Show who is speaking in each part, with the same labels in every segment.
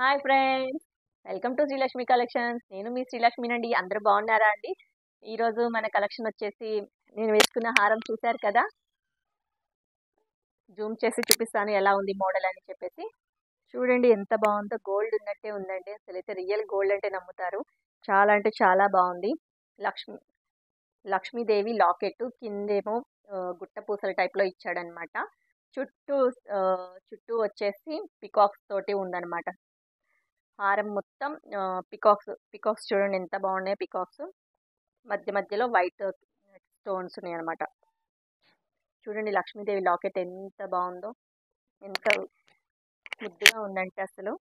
Speaker 1: Hi friends, welcome to Srilakshmi collections. నేను మీ శ్రీలక్ష్మినండి. అందరూ బాగున్నారా అండి? ఈరోజు మన కలెక్షన్ వచ్చేసి నేను వేసుకున్న హారం చూశారు కదా. జూమ్ చేసి చూపిస్తాను ఎలా ఉంది మోడల్ అని చెప్పేసి. చూడండి ఎంత బాగుందో, గోల్డ్ ఉన్నట్టే ఉందండి. అసలు అయితే రియల్ గోల్డ్ అంటే నమ్ముతారు. చాలా అంటే చాలా బాగుంది. లక్ష్మి లక్ష్మీదేవి లాకెట్ కిందేమో గుట్ట పూసల టైప్లో ఇచ్చాడనమాట. చుట్టూ ఆ, చుట్టూ వచ్చేసి పికాక్స్ తోటి ఉందన్నమాట. హారం మొత్తం పికాక్స్ చూడండి ఎంత బాగున్నాయి. పికాక్స్ మధ్య మధ్యలో వైట్ స్టోన్స్ ఉన్నాయి అనమాట. చూడండి లక్ష్మీదేవి లాకెట్ ఎంత బాగుందో, ఎంత ముద్దుగా ఉందంటే అసలు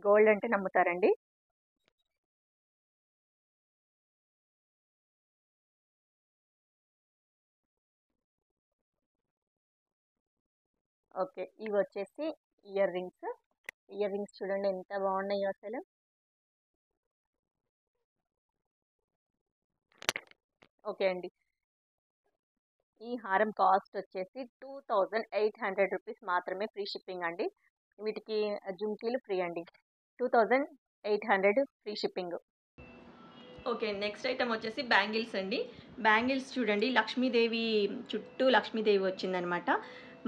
Speaker 1: గోల్డ్ అంటే నమ్ముతారండి. ఓకే, ఇవి వచ్చేసి ఇయర్ రింగ్స్. ఇయర్ రింగ్స్ చూడండి ఎంత బాగున్నాయో అసలు. ఓకే అండి, ఈ హారం కాస్ట్ వచ్చేసి 2800 రూపీస్ మాత్రమే, ఫ్రీ షిప్పింగ్ అండి. వీటికి జుంకీలు ఫ్రీ అండి. 2800 free shipping. Okay, next item వచ్చేసి బ్యాంగిల్స్ అండి. బ్యాంగిల్స్ చూడండి, లక్ష్మీదేవి చుట్టూ లక్ష్మీదేవి వచ్చిందనమాట.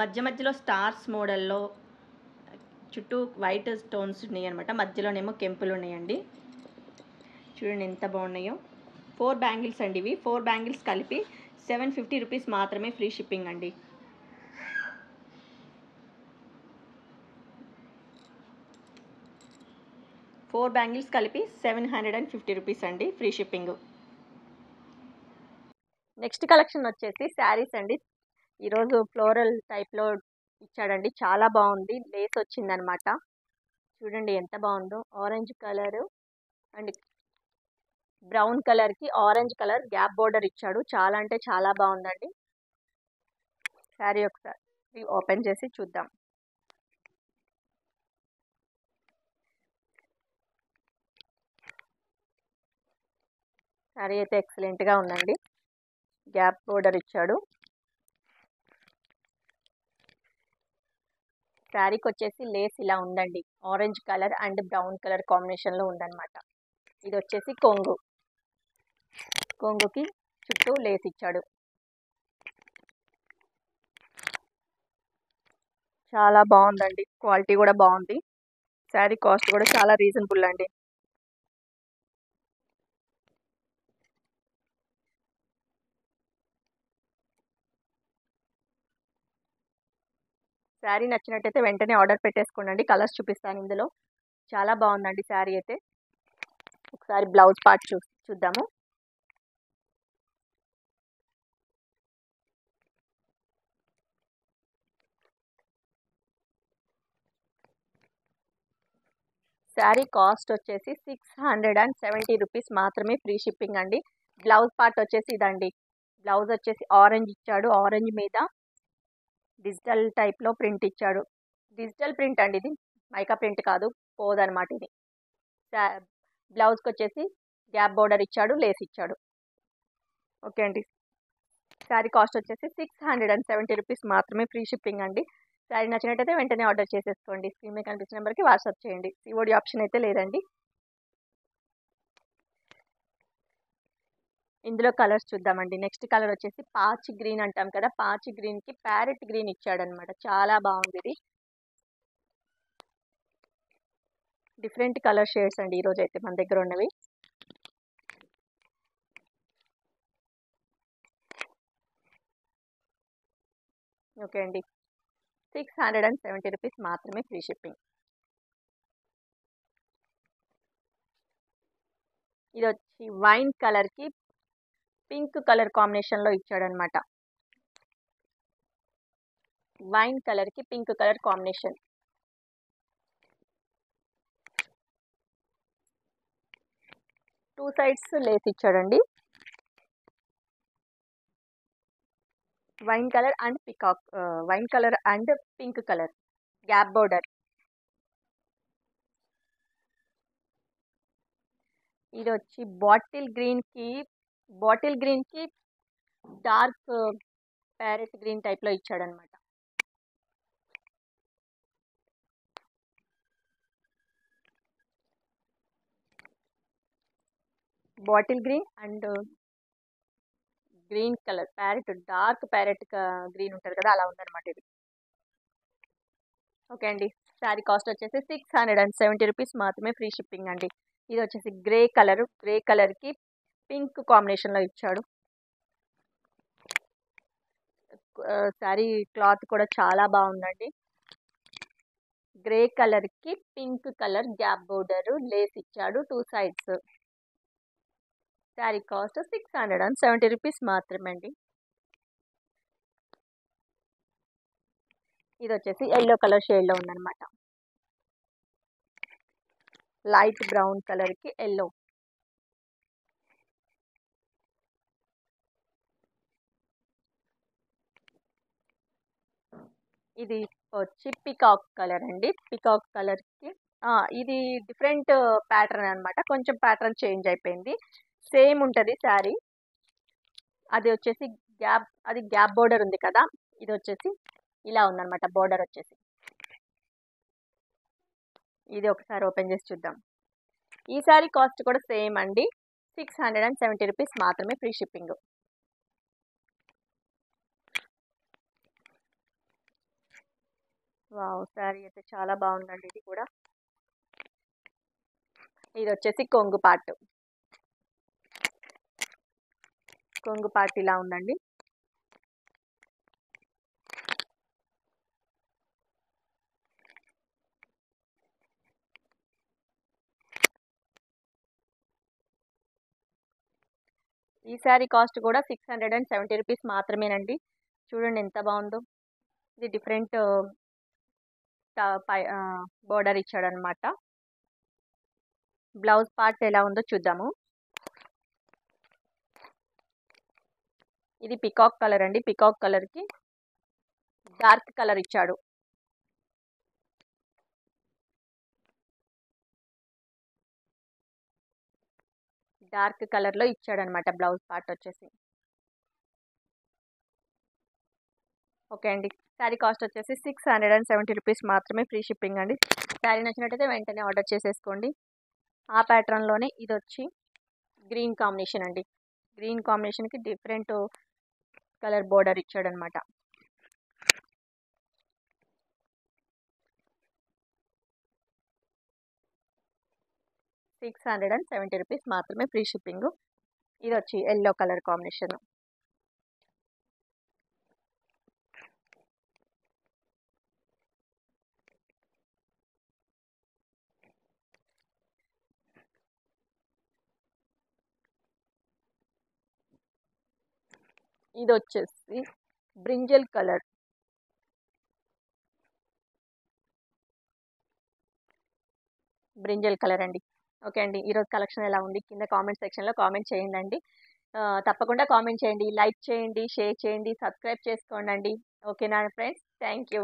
Speaker 1: మధ్య మధ్యలో స్టార్స్ మోడల్లో చుట్టూ వైట్ స్టోన్స్ ఉన్నాయి అనమాట. మధ్యలోనేమో కెంపులు ఉన్నాయండి. చూడండి ఎంత బాగున్నాయో. 4 బ్యాంగిల్స్ అండి ఇవి. 4 బ్యాంగిల్స్ కలిపి 750 రూపీస్ మాత్రమే, ఫ్రీ షిప్పింగ్ అండి. ఫోర్ బ్యాంగిల్స్ కలిపి 750 రూపీస్ అండి, ఫ్రీ షిప్పింగ్. నెక్స్ట్ కలెక్షన్ వచ్చేసి శారీస్ అండి. ఈరోజు ఫ్లోరల్ టైప్లో ఇచ్చాడండి, చాలా బాగుంది. లేస్ వచ్చిందనమాట. చూడండి ఎంత బాగుందో. ఆరెంజ్ కలర్ అండ్ బ్రౌన్ కలర్కి ఆరెంజ్ కలర్ గ్యాప్ బోర్డర్ ఇచ్చాడు. చాలా అంటే చాలా బాగుందండి. శారీ ఒకసారి ఓపెన్ చేసి చూద్దాం. శారీ అయితే ఎక్సలెంట్గా ఉందండి. గ్యాప్ బోర్డర్ ఇచ్చాడు. శారీకి వచ్చేసి లేస్ ఇలా ఉందండి. Orange colour and brown colour కాంబినేషన్లో ఉందన్నమాట. ఇది వచ్చేసి కొంగుకి చుట్టూ లేస్ ఇచ్చాడు. చాలా బాగుందండి, క్వాలిటీ కూడా బాగుంది. శారీ కాస్ట్ కూడా చాలా రీజనబుల్ అండి. శారీ నచ్చినట్టయితే వెంటనే ఆర్డర్ పెట్టేసుకోండి. కలర్స్ చూపిస్తాను ఇందులో. చాలా బాగుందండి శారీ అయితే. ఒకసారి బ్లౌజ్ పార్ట్ చూద్దాము. శారీ కాస్ట్ వచ్చేసి 670 రూపీస్ మాత్రమే, ఫ్రీ షిప్పింగ్ అండి. బ్లౌజ్ పార్ట్ వచ్చేసి ఇదండి. బ్లౌజ్ వచ్చేసి ఆరెంజ్ ఇచ్చాడు. ఆరెంజ్ మీద డిజిటల్ టైప్లో ప్రింట్ ఇచ్చాడు. డిజిటల్ ప్రింట్ అండి ఇది, మైకా ప్రింట్ కాదు, పోదనమాట ఇది. బ్లౌజ్కి వచ్చేసి గ్యాప్ బోర్డర్ ఇచ్చాడు, లేస్ ఇచ్చాడు. ఓకే అండి, శారీ కాస్ట్ వచ్చేసి 670 రూపీస్ మాత్రమే, ఫ్రీ షిప్పింగ్ అండి. శారీ నచ్చినట్టయితే వెంటనే ఆర్డర్ చేసేసుకోండి. స్క్రీన్ మీద కనిపించిన నెంబర్కి వాట్సాప్ చేయండి. సిఓడి ఆప్షన్ అయితే లేదండి. ఇందులో కలర్స్ చూద్దామండి. నెక్స్ట్ కలర్ వచ్చేసి పాచి గ్రీన్ అంటాం కదా, పాచి గ్రీన్కి ప్యారెట్ గ్రీన్ ఇచ్చాడనమాట. చాలా బాగుంది ఇది. డిఫరెంట్ కలర్ షేడ్స్ అండి ఈరోజు అయితే మన దగ్గర ఉన్నవి. ఓకే అండి, 670 రూపీస్ మాత్రమే, ఫ్రీ షిప్పింగ్. ఇది వచ్చి వైన్ కలర్కి పింక్ కలర్ కాంబినేషన్లో ఇచ్చాడనమాట. వైన్ కలర్కి pink colour combination. Two sides lace ఇచ్చాడండి. Wine colour and wine colour and pink colour gap border. ఇది వచ్చి బాటిల్ గ్రీన్కి డార్క్ ప్యారెట్ గ్రీన్ టైప్లో ఇచ్చాడనమాట. Bottle green and green colour parrot, dark parrot green ఉంటుంది కదా, అలా ఉందన్నమాట ఇది. ఓకే అండి, శారీ కాస్ట్ వచ్చేసి 670 రూపీస్ మాత్రమే, ఫ్రీ షిప్పింగ్ అండి. ఇది వచ్చేసి గ్రే కలర్కి పింక్ కాంబినేషన్లో ఇచ్చాడు. శారీ క్లాత్ కూడా చాలా బాగుందండి. గ్రే కలర్కి pink colour gap border Lay's ఇచ్చాడు 2 సైడ్స్. శారీ కాస్ట్ 670 రూపీస్ మాత్రమే అండి. ఇది వచ్చేసి ఎల్లో కలర్ షేడ్లో ఉందన్నమాట. లైట్ బ్రౌన్ కలర్కి ఎల్లో. ఇది వచ్చి పికాక్ కలర్ అండి. పికాక్ కలర్కి ఇది డిఫరెంట్ ప్యాటర్న్ అనమాట, కొంచెం ప్యాటర్న్ చేంజ్ అయిపోయింది. సేమ్ ఉంటుంది శారీ. అది వచ్చేసి గ్యాప్ బోర్డర్ ఉంది కదా, ఇది వచ్చేసి ఇలా ఉందన్నమాట బోర్డర్ వచ్చేసి. ఇది ఒకసారి ఓపెన్ చేసి చూద్దాం. ఈ శారీ కాస్ట్ కూడా సేమ్ అండి, 670 రూపీస్ మాత్రమే, ఫ్రీ షిప్పింగ్. వావ్, శారీ అయితే చాలా బాగుందండి ఇది కూడా. ఇది వచ్చేసి కొంగు పార్ట్ ఇలా ఉందండి. ఈ శారీ కాస్ట్ కూడా 670 రూపీస్ మాత్రమేనండి. చూడండి ఎంత బాగుందో. ఇది డిఫరెంట్ బోర్డర్ ఇచ్చాడనమాట. బ్లౌజ్ పార్ట్ ఎలా ఉందో చూద్దాము. ఇది పికాక్ కలర్ అండి. పికాక్ కలర్కి డార్క్ కలర్ ఇచ్చాడు. డార్క్ కలర్లో ఇచ్చాడనమాట బ్లౌజ్ పార్ట్ వచ్చేసి. ఓకే అండి, శారీ కాస్ట్ వచ్చేసి 670 రూపీస్ మాత్రమే, ఫ్రీ షిప్పింగ్ అండి. శారీ నచ్చినట్టయితే వెంటనే ఆర్డర్ చేసేసుకోండి. ఆ ప్యాటర్న్లోనే ఇది వచ్చి గ్రీన్ కాంబినేషన్ అండి. గ్రీన్ కాంబినేషన్కి డిఫరెంట్ కలర్ బోర్డర్ ఇచ్చాడనమాట. ₹670 రూపీస్ మాత్రమే, ఫ్రీ షిప్పింగ్. ఇది వచ్చి ఎల్లో కలర్ కాంబినేషన్. ఇది వచ్చేసి బ్రింజల్ కలర్. అండి. ఓకే అండి, ఈరోజు కలెక్షన్ ఎలా ఉంది కింద కామెంట్ సెక్షన్లో కామెంట్ చేయండి. తప్పకుండా కామెంట్ చేయండి, లైక్ చేయండి, షేర్ చేయండి, సబ్స్క్రైబ్ చేసుకోండి. ఓకేనా ఫ్రెండ్స్, థ్యాంక్ యూ.